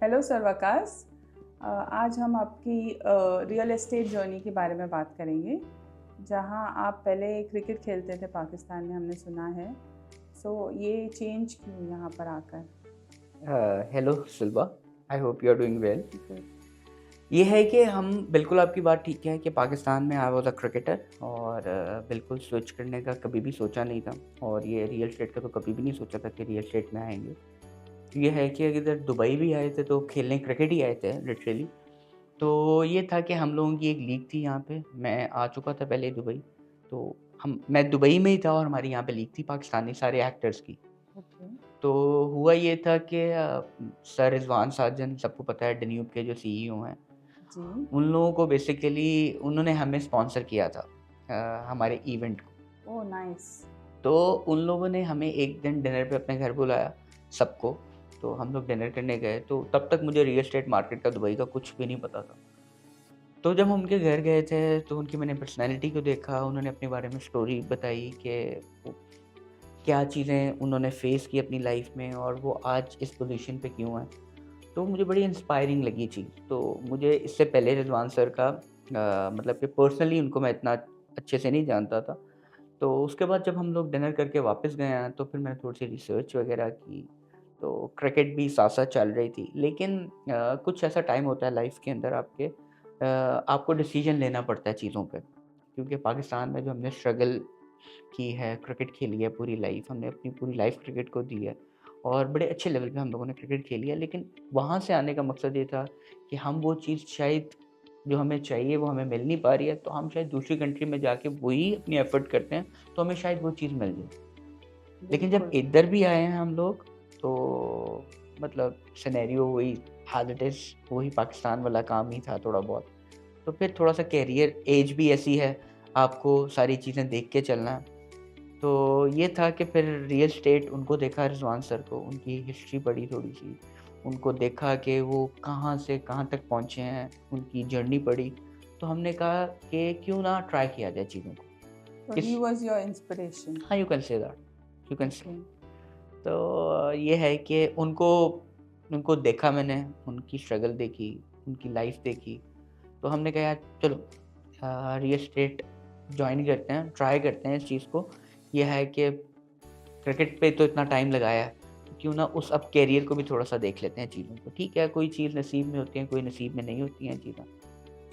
Hello sir Waqas. आज हम आपकी रियल एस्टेट जर्नी के बारे में बात करेंगे, जहां आप पहले क्रिकेट खेलते थे पाकिस्तान में, हमने सुना है। ये चेंज क्यों यहाँ पर आकर? Hello Silva, I hope you are doing well. Good. ये है कि हम बिल्कुल आपकी बात ठीक है कि पाकिस्तान में आई वाज अ क्रिकेटर और बिल्कुल स्विच करने का कभी भी सोचा नहीं था। और ये रियल एस्टेट का तो कभी भी नहीं सोचा था कि रियल एस्टेट में आएंगे। ये है कि इधर दुबई भी आए थे तो खेलने क्रिकेट ही आए थे लिटरली। तो ये था कि हम लोगों की एक लीग थी यहाँ पे, मैं आ चुका था पहले दुबई। तो मैं दुबई में ही था और हमारी यहाँ पे लीग थी पाकिस्तानी सारे एक्टर्स की। Okay. तो हुआ ये था कि सर रिजवान साजन, सबको पता है, डन्यूब के जो सीईओ हैं, जी। उन लोगों को बेसिकली उन्होंने हमें स्पॉन्सर किया था हमारे इवेंट को। Oh nice. तो उन लोगों ने हमें एक दिन डिनर पे अपने घर बुलाया सबको। तो हम लोग डिनर करने गए, तो तब तक मुझे रियल एस्टेट मार्केट का दुबई का कुछ भी नहीं पता था। तो जब हम उनके घर गए थे तो उनकी मैंने पर्सनैलिटी को देखा, उन्होंने अपने बारे में स्टोरी बताई कि वो क्या चीज़ें उन्होंने फेस की अपनी लाइफ में और वो आज इस पोजीशन पे क्यों हैं। तो मुझे बड़ी इंस्पायरिंग लगी चीज़। तो मुझे इससे पहले रिजवान सर का मतलब कि पर्सनली उनको मैं इतना अच्छे से नहीं जानता था। तो उसके बाद जब हम लोग डिनर करके वापस गए हैं तो फिर मैंने थोड़ी सी रिसर्च वगैरह की। तो क्रिकेट भी साथ साथ चल रही थी, लेकिन कुछ ऐसा टाइम होता है लाइफ के अंदर आपके, आपको डिसीजन लेना पड़ता है चीज़ों पे। क्योंकि पाकिस्तान में जो हमने स्ट्रगल की है, क्रिकेट खेली है पूरी लाइफ, हमने अपनी पूरी लाइफ क्रिकेट को दी है और बड़े अच्छे लेवल पे हम लोगों ने क्रिकेट खेली है। लेकिन वहाँ से आने का मकसद ये था कि हम वो चीज़ शायद जो हमें चाहिए वो हमें मिल नहीं पा रही है, तो हम शायद दूसरी कंट्री में जाके वही अपनी एफर्ट करते हैं तो हमें शायद वो चीज़ मिल जाए। लेकिन जब बिल्कुल। इधर भी आए हैं हम लोग, तो मतलब सिनेरियो वही एज़ इट इज़, वही पाकिस्तान वाला काम ही था थोड़ा बहुत। तो फिर थोड़ा-सा कैरियर एज भी ऐसी है, आपको सारी चीज़ें देख के चलना है। तो ये था कि फिर रियल एस्टेट उनको देखा, रिज़वान सर को, उनकी हिस्ट्री पढ़ी थोड़ी-सी, उनको देखा कि वो कहाँ से कहाँ तक पहुँचे हैं, उनकी जर्नी पढ़ी। तो हमने कहा कि क्यों ना ट्राई किया जाए चीज़ों को। तो किस ही वाज योर इंस्पिरेशन। हाँ, you can say that, you can say. Okay. तो ये है कि उनको उनको देखा मैंने, उनकी स्ट्रगल देखी, उनकी लाइफ़ देखी। तो हमने कहा यार चलो रियल एस्टेट जॉइन करते हैं, ट्राई करते हैं इस चीज़ को। ये है कि क्रिकेट पे तो इतना टाइम लगाया है, तो क्यों ना उस अब करियर को भी थोड़ा-सा देख लेते हैं चीज़ों को। ठीक है, कोई चीज़ नसीब में होती है, कोई नसीब में नहीं होती हैं चीज़ें।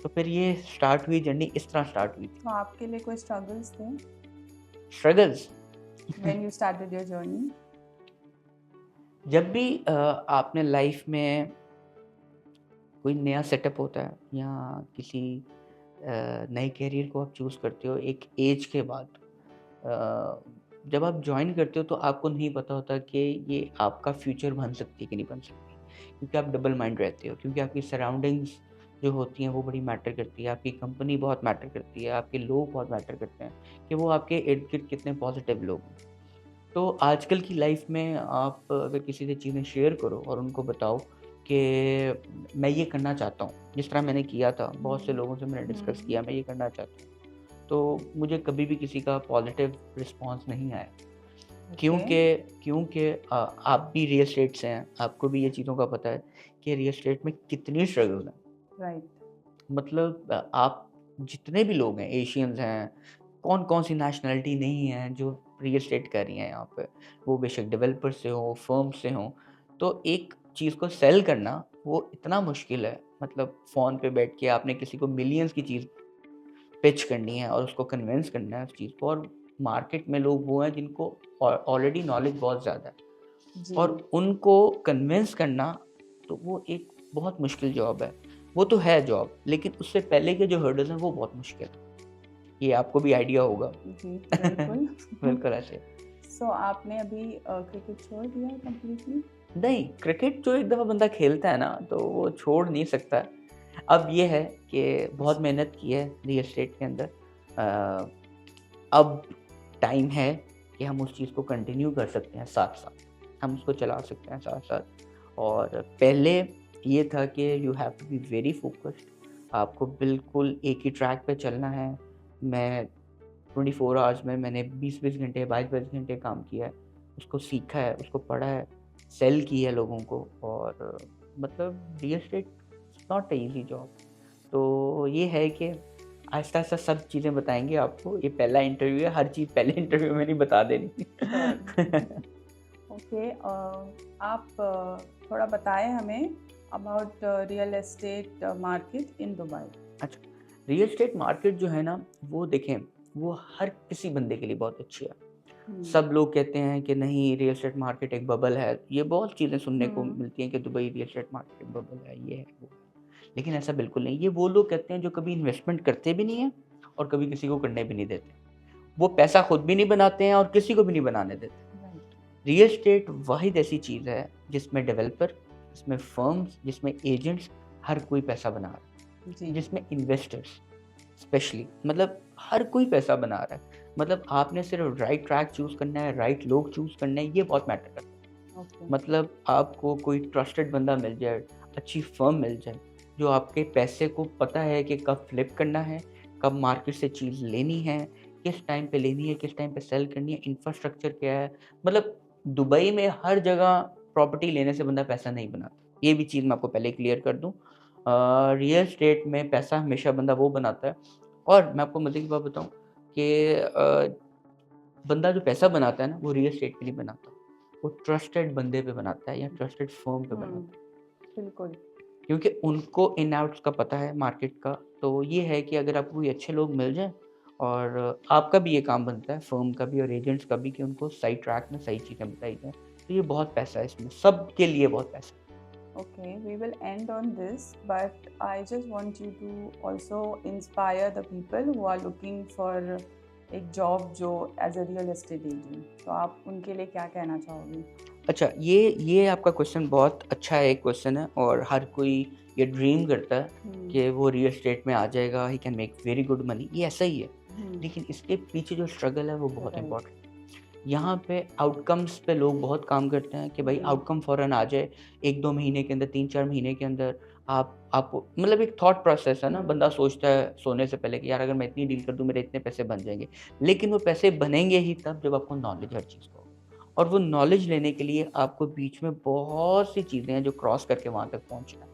तो फिर ये स्टार्ट हुई जर्नी, इस तरह स्टार्ट हुई थी। तो आपके लिए कोई स्ट्रगल्स थे struggles when you started your journey? जब भी आपने लाइफ में कोई नया सेटअप होता है या किसी नए करियर को आप चूज़ करते हो एक एज के बाद, जब आप जॉइन करते हो तो आपको नहीं पता होता कि ये आपका फ्यूचर बन सकती है कि नहीं बन सकती, क्योंकि आप डबल माइंड रहते हो, क्योंकि आपकी सराउंडिंग्स जो होती हैं वो बड़ी मैटर करती है, आपकी कंपनी बहुत मैटर करती है, आपके लोग बहुत मैटर करते हैं कि वो आपके इर्द गिर्द कितने पॉजिटिव लोग हैं। तो आजकल की लाइफ में आप अगर किसी से चीज़ें शेयर करो और उनको बताओ कि मैं ये करना चाहता हूँ, जिस तरह मैंने किया था, बहुत से लोगों से मैंने डिस्कस किया, मैं ये करना चाहता हूँ, तो मुझे कभी भी किसी का पॉजिटिव रिस्पॉन्स नहीं आया। ओके। क्योंकि आप भी रियल एस्टेट से हैं, आपको भी ये चीज़ों का पता है कि रियल एस्टेट में कितनी स्ट्रगल है। राइट। मतलब आप जितने भी लोग हैं, एशियंस हैं, कौन-कौन सी नेशनैलिटी नहीं है जो रियल एस्टेट कर रही हैं यहाँ पे। वो बेशक डेवलपर से हो, फर्म से हों, तो एक चीज़ को सेल करना वो इतना मुश्किल है। मतलब फ़ोन पे बैठ के आपने किसी को मिलियंस की चीज़ पिच करनी है और उसको कन्विंस करना है उस चीज़ को, और मार्केट में लोग वो हैं जिनको ऑलरेडी नॉलेज बहुत ज़्यादा है जी। और उनको कन्विंस करना, तो वो एक बहुत मुश्किल जॉब है। वो तो है जॉब, लेकिन उससे पहले के जो हर्डल्स हैं वो बहुत मुश्किल है। ये आपको भी आइडिया होगा। जी बिल्कुल। बिल्कुल ऐसे। सो आपने अभी क्रिकेट छोड़ दिया कंप्लीटली? नहीं, क्रिकेट जो एक दफ़ा बंदा खेलता है ना, तो वो छोड़ नहीं सकता। अब ये है कि बहुत मेहनत की है रियल एस्टेट के अंदर। अ, अब टाइम है कि हम उस चीज़ को कंटिन्यू कर सकते हैं साथ-साथ। हम उसको चला सकते हैं साथ-साथ। और पहले ये था कि you have to be very focused. आपको बिल्कुल एक ही ट्रैक पे चलना है। मैं 24 आवर्स में मैंने 20-20 घंटे, 22-22 घंटे काम किया है। उसको सीखा है, उसको पढ़ा है, सेल की है लोगों को, और मतलब real estate not a easy job. तो ये है कि आहिस्ता-आहिस्ता सब चीज़ें बताएँगे आपको। ये पहला इंटरव्यू है, हर चीज़ पहले इंटरव्यू में नहीं बता देनी। श्योर। ओके, आप थोड़ा बताएं हमें about real estate market in Dubai. अच्छा, रियल एस्टेट मार्केट जो है ना, वो देखें, वो हर किसी बंदे के लिए बहुत अच्छी है। सब लोग कहते हैं कि नहीं, रियल एस्टेट मार्केट एक बबल है। ये बहुत चीज़ें सुनने को मिलती हैं कि दुबई रियल एस्टेट मार्केट एक बबल है, ये है, वो है। लेकिन ऐसा बिल्कुल नहीं। ये वो लोग कहते हैं जो कभी इन्वेस्टमेंट करते भी नहीं हैं और कभी किसी को करने भी नहीं देते। वो पैसा खुद भी नहीं बनाते हैं और किसी को भी नहीं बनाने देते। राइट। रियल एस्टेट वाहिद ऐसी चीज़ है जिसमें डेवलपर, जिसमें फर्म्स, जिसमें एजेंट्स, हर कोई पैसा बना रहा है। जी। जिसमें इन्वेस्टर्स स्पेशली, मतलब हर कोई पैसा बना रहा है। मतलब आपने सिर्फ राइट ट्रैक चूज़ करना है, राइट लोग चूज़ करने हैं, ये बहुत मैटर करता है। ओके। मतलब आपको कोई ट्रस्टेड बंदा मिल जाए, अच्छी फर्म मिल जाए, जो आपके पैसे को पता है कि कब फ्लिप करना है, कब मार्केट से चीज़ लेनी है, किस टाइम पे लेनी है, किस टाइम पे सेल करनी है, इंफ्रास्ट्रक्चर क्या है। मतलब दुबई में हर जगह प्रॉपर्टी लेने से बंदा पैसा नहीं बनाता। ये भी चीज़ मैं आपको पहले क्लियर कर दूँ। रियल एस्टेट में पैसा हमेशा बंदा वो बनाता है। और मैं आपको मज़े की बात बताऊँ कि बंदा जो पैसा बनाता है ना, वो रियल एस्टेट पे नहीं बनाता। वो ट्रस्टेड बंदे पे बनाता है या ट्रस्टेड फर्म पे बनाता है। बिल्कुल। क्योंकि उनको इन आउट्स का पता है मार्केट का। तो ये है कि अगर आपको कोई अच्छे लोग मिल जाएँ और आपका भी ये काम बनता है, फर्म का भी और एजेंट्स का भी, कि उनको सही ट्रैक में सही चीज़ें बताई जाएँ। तो ये बहुत पैसा है इसमें, सबके लिए बहुत पैसा है। Okay, we will end on this, but I just want you to also inspire the people who are looking for एक जॉब जो as a real estate agent, तो आप उनके लिए क्या कहना चाहोगे? अच्छा, ये आपका क्वेश्चन बहुत अच्छा एक क्वेश्चन है और हर कोई ये ड्रीम करता है कि वो रियल एस्टेट में आ जाएगा, he can make very good money, ये ऐसा ही है। लेकिन इसके पीछे जो स्ट्रगल है वो बहुत राइट। इम्पोर्टेंट है। यहाँ पे आउटकम्स पे लोग बहुत काम करते हैं कि भाई आउटकम फ़ौरन आ जाए, 1-2 महीने के अंदर, 3-4 महीने के अंदर। आप मतलब एक थॉट प्रोसेस है ना, बंदा सोचता है सोने से पहले कि यार अगर मैं इतनी डील कर दूँ मेरे इतने पैसे बन जाएँगे। लेकिन वो पैसे बनेंगे ही तब जब आपको नॉलेज हर चीज़ का हो। और वो नॉलेज लेने के लिए आपको बीच में बहुत सी चीज़ें हैं जो क्रॉस करके वहाँ तक पहुँचना है।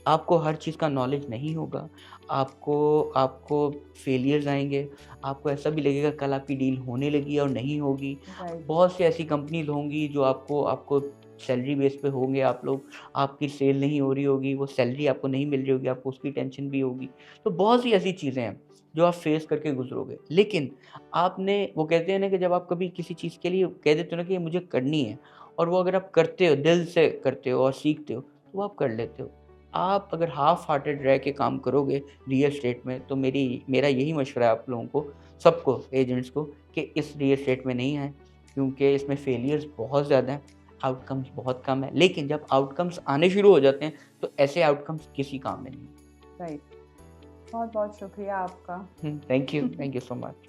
आपको हर चीज़ का नॉलेज नहीं होगा, आपको आपको फेलियर्स आएँगे, आपको ऐसा भी लगेगा कल आपकी डील होने लगी है और नहीं होगी। राइट। बहुत सी ऐसी कंपनीज़ होंगी जो आपको आपको सैलरी बेस पे होंगे आप लोग, आपकी सेल नहीं हो रही होगी, वो सैलरी आपको नहीं मिल रही होगी, आपको उसकी टेंशन भी होगी। तो बहुत सी ऐसी चीज़ें हैं जो आप फेस करके गुज़रोगे। लेकिन आपने, वो कहते हैं ना कि जब आप कभी किसी चीज़ के लिए कह देते हो ना कि ये मुझे करनी है, और वो अगर आप करते हो, दिल से करते हो और सीखते हो, तो वो आप कर लेते हो। आप अगर हाफ़ हार्टेड रह के काम करोगे रियल एस्टेट में, तो मेरा यही मशवरा है आप लोगों को, सबको, एजेंट्स को, कि इस रियल एस्टेट में नहीं आएँ, क्योंकि इसमें फेलियर्स बहुत ज़्यादा हैं, आउटकम्स बहुत कम है। लेकिन जब आउटकम्स आने शुरू हो जाते हैं, तो ऐसे आउटकम्स किसी काम में नहीं। राइट। बहुत बहुत शुक्रिया आपका। Thank you so much.